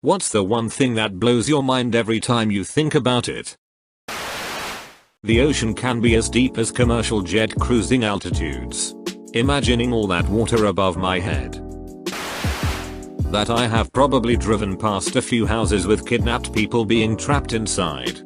What's the one thing that blows your mind every time you think about it? The ocean can be as deep as commercial jet cruising altitudes. Imagining all that water above my head. That I have probably driven past a few houses with kidnapped people being trapped inside.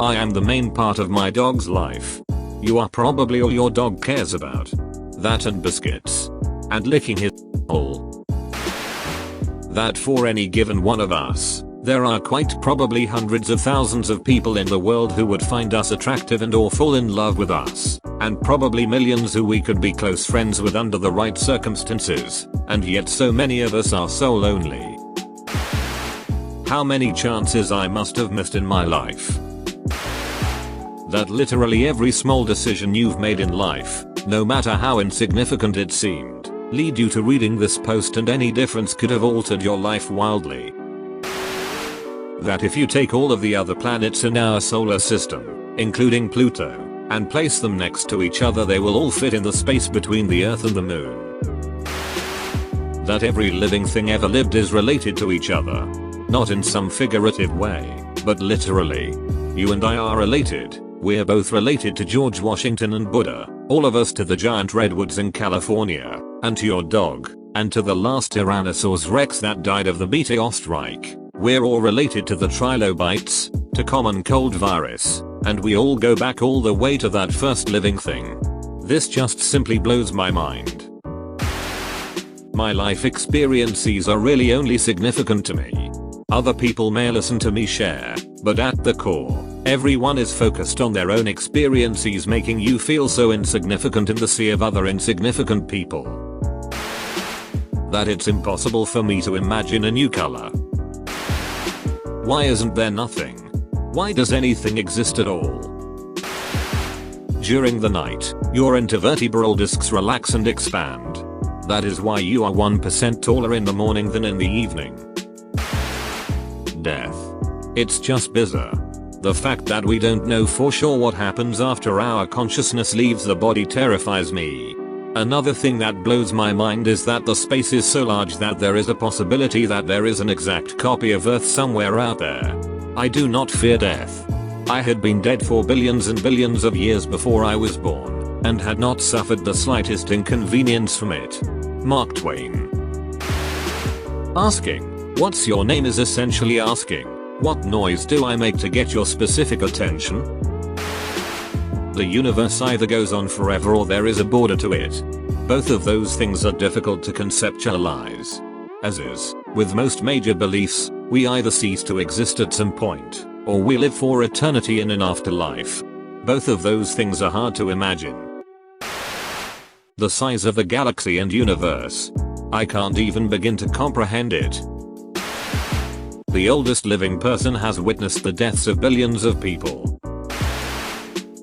I am the main part of my dog's life. You are probably all your dog cares about. That and biscuits. And licking his hole. That for any given one of us, there are quite probably hundreds of thousands of people in the world who would find us attractive and or fall in love with us, and probably millions who we could be close friends with under the right circumstances, and yet so many of us are so lonely. How many chances I must have missed in my life. That literally every small decision you've made in life, no matter how insignificant it seemed, lead you to reading this post, and any difference could have altered your life wildly. That if you take all of the other planets in our solar system, including Pluto, and place them next to each other, they will all fit in the space between the Earth and the Moon. That every living thing ever lived is related to each other. Not in some figurative way, but literally. You and I are related. We're both related to George Washington and Buddha, all of us to the giant redwoods in California, and to your dog, and to the last Tyrannosaurus Rex that died of the meteor strike. We're all related to the trilobites, to common cold virus, and we all go back all the way to that first living thing. This just simply blows my mind. My life experiences are really only significant to me. Other people may listen to me share, but at the core, everyone is focused on their own experiences, making you feel so insignificant in the sea of other insignificant people. That it's impossible for me to imagine a new color. Why isn't there nothing? Why does anything exist at all? During the night, your intervertebral discs relax and expand. That is why you are 1% taller in the morning than in the evening. Death. It's just bizarre. The fact that we don't know for sure what happens after our consciousness leaves the body terrifies me. Another thing that blows my mind is that the space is so large that there is a possibility that there is an exact copy of Earth somewhere out there. I do not fear death. I had been dead for billions and billions of years before I was born, and had not suffered the slightest inconvenience from it. Mark Twain. Asking, "What's your name?" is essentially asking, "What noise do I make to get your specific attention?" The universe either goes on forever or there is a border to it. Both of those things are difficult to conceptualize. As is with most major beliefs, we either cease to exist at some point, or we live for eternity in an afterlife. Both of those things are hard to imagine. The size of the galaxy and universe. I can't even begin to comprehend it. The oldest living person has witnessed the deaths of billions of people.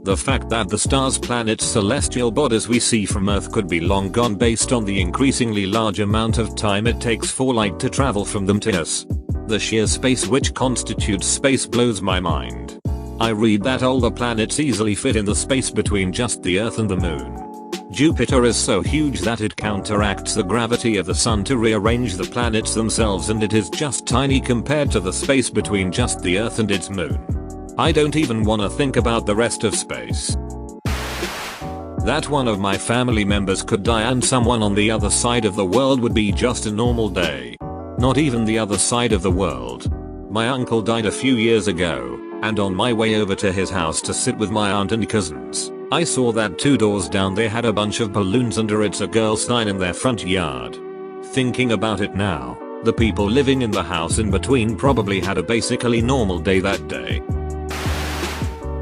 The fact that the stars, planets, celestial bodies we see from Earth could be long gone based on the increasingly large amount of time it takes for light to travel from them to us. The sheer space which constitutes space blows my mind. I read that all the planets easily fit in the space between just the Earth and the Moon. Jupiter is so huge that it counteracts the gravity of the Sun to rearrange the planets themselves, and it is just tiny compared to the space between just the Earth and its moon. I don't even wanna think about the rest of space. That one of my family members could die and someone on the other side of the world would be just a normal day. Not even the other side of the world. My uncle died a few years ago, and on my way over to his house to sit with my aunt and cousins, I saw that 2 doors down they had a bunch of balloons under "It's a girl" sign in their front yard. Thinking about it now, the people living in the house in between probably had a basically normal day that day.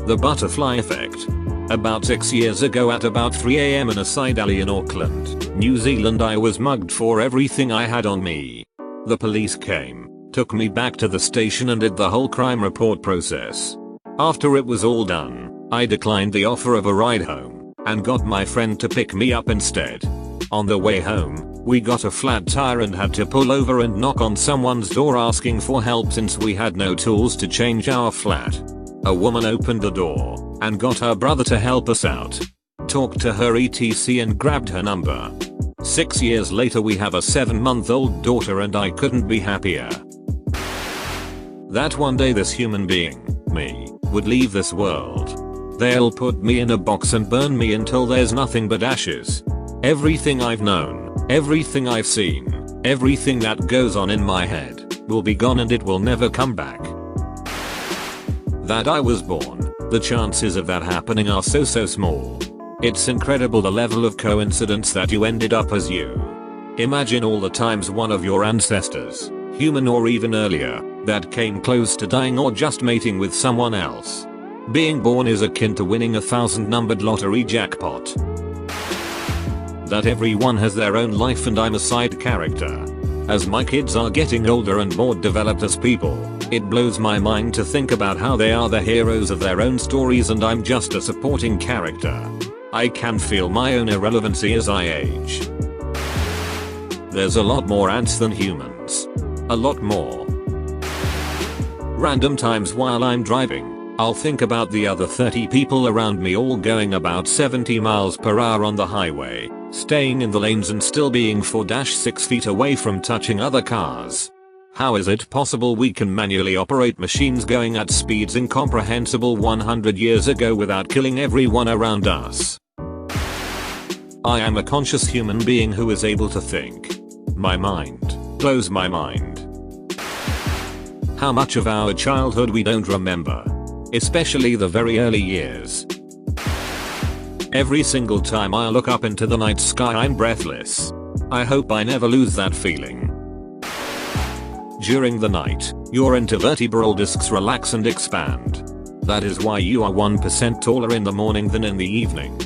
The butterfly effect. About 6 years ago at about 3 AM in a side alley in Auckland, New Zealand, I was mugged for everything I had on me. The police came, took me back to the station and did the whole crime report process. After it was all done, I declined the offer of a ride home, and got my friend to pick me up instead. On the way home, we got a flat tire and had to pull over and knock on someone's door asking for help since we had no tools to change our flat. A woman opened the door, and got her brother to help us out. Talked to her etc and grabbed her number. 6 years later we have a 7-month-old daughter and I couldn't be happier. That one day this human being, me, would leave this world. They'll put me in a box and burn me until there's nothing but ashes. Everything I've known, everything I've seen, everything that goes on in my head, will be gone and it will never come back. That I was born, the chances of that happening are so small. It's incredible the level of coincidence that you ended up as you. Imagine all the times one of your ancestors, human or even earlier, that came close to dying or just mating with someone else. Being born is akin to winning a 1,000-numbered lottery jackpot. That everyone has their own life and I'm a side character. As my kids are getting older and more developed as people, it blows my mind to think about how they are the heroes of their own stories and I'm just a supporting character. I can feel my own irrelevancy as I age. There's a lot more ants than humans. A lot more. Random times while I'm driving, I'll think about the other 30 people around me all going about 70 miles per hour on the highway, staying in the lanes and still being 4-6 feet away from touching other cars. How is it possible we can manually operate machines going at speeds incomprehensible 100 years ago without killing everyone around us? I am a conscious human being who is able to think. My mind blows my mind. How much of our childhood we don't remember. Especially the very early years. Every single time I look up into the night sky I'm breathless. I hope I never lose that feeling. During the night, your intervertebral discs relax and expand. That is why you are 1% taller in the morning than in the evening.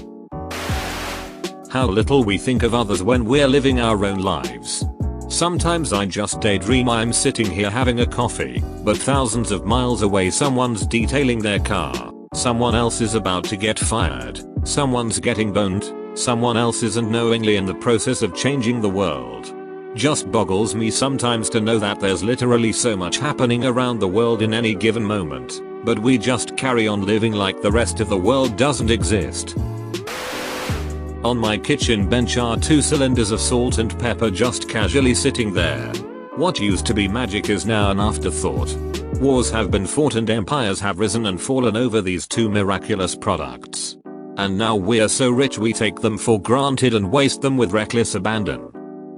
How little we think of others when we're living our own lives. Sometimes I just daydream I'm sitting here having a coffee, but thousands of miles away someone's detailing their car, someone else is about to get fired, someone's getting boned, someone else is unknowingly in the process of changing the world. Just boggles me sometimes to know that there's literally so much happening around the world in any given moment, but we just carry on living like the rest of the world doesn't exist. On my kitchen bench are 2 cylinders of salt and pepper just casually sitting there. What used to be magic is now an afterthought. Wars have been fought and empires have risen and fallen over these 2 miraculous products. And now we're so rich we take them for granted and waste them with reckless abandon.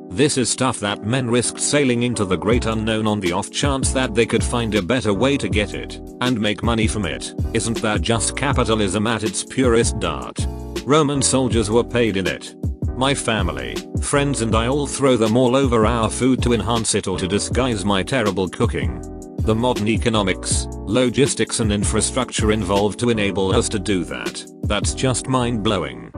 This is stuff that men risked sailing into the great unknown on the off chance that they could find a better way to get it and make money from it. Isn't that just capitalism at its purest dart? Roman soldiers were paid in it. My family, friends and I all throw them all over our food to enhance it or to disguise my terrible cooking. The modern economics, logistics and infrastructure involved to enable us to do that, that's just mind-blowing.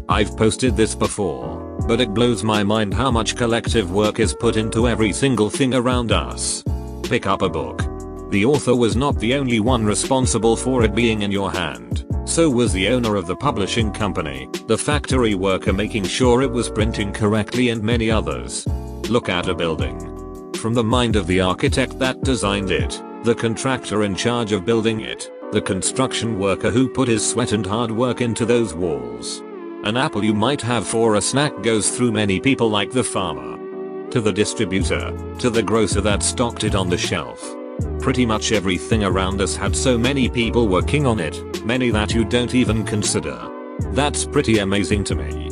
I've posted this before, but it blows my mind how much collective work is put into every single thing around us. Pick up a book. The author was not the only one responsible for it being in your hand. So was the owner of the publishing company, the factory worker making sure it was printing correctly and many others. Look at a building. From the mind of the architect that designed it, the contractor in charge of building it, the construction worker who put his sweat and hard work into those walls. An apple you might have for a snack goes through many people like the farmer. To the distributor, to the grocer that stocked it on the shelf. Pretty much everything around us had so many people working on it, many that you don't even consider. That's pretty amazing to me.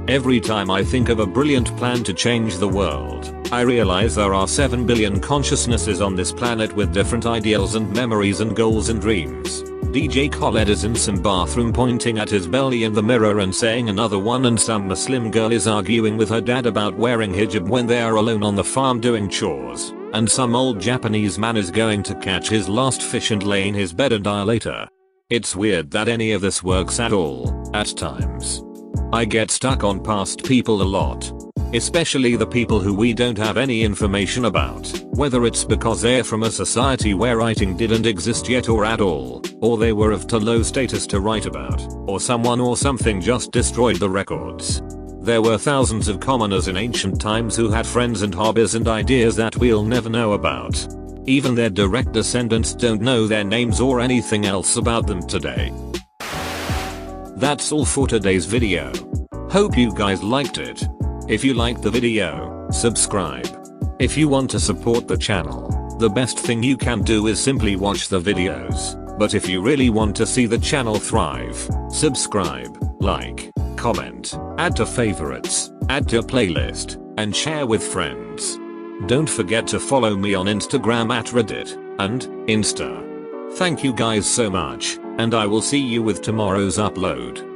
Every time I think of a brilliant plan to change the world, I realize there are 7 billion consciousnesses on this planet with different ideals and memories and goals and dreams. DJ Khaled is in some bathroom pointing at his belly in the mirror and saying another one, and some Muslim girl is arguing with her dad about wearing hijab when they are alone on the farm doing chores. And some old Japanese man is going to catch his last fish and lay in his bed and die later. It's weird that any of this works at all, at times. I get stuck on past people a lot. Especially the people who we don't have any information about, whether it's because they're from a society where writing didn't exist yet or at all, or they were of too low status to write about, or someone or something just destroyed the records. There were thousands of commoners in ancient times who had friends and hobbies and ideas that we'll never know about. Even their direct descendants don't know their names or anything else about them today. That's all for today's video. Hope you guys liked it. If you liked the video, subscribe. If you want to support the channel, the best thing you can do is simply watch the videos. But if you really want to see the channel thrive, subscribe, like, comment, add to favorites, add to playlist, and share with friends. Don't forget to follow me on Instagram at Reddit and Insta. Thank you guys so much, and I will see you with tomorrow's upload.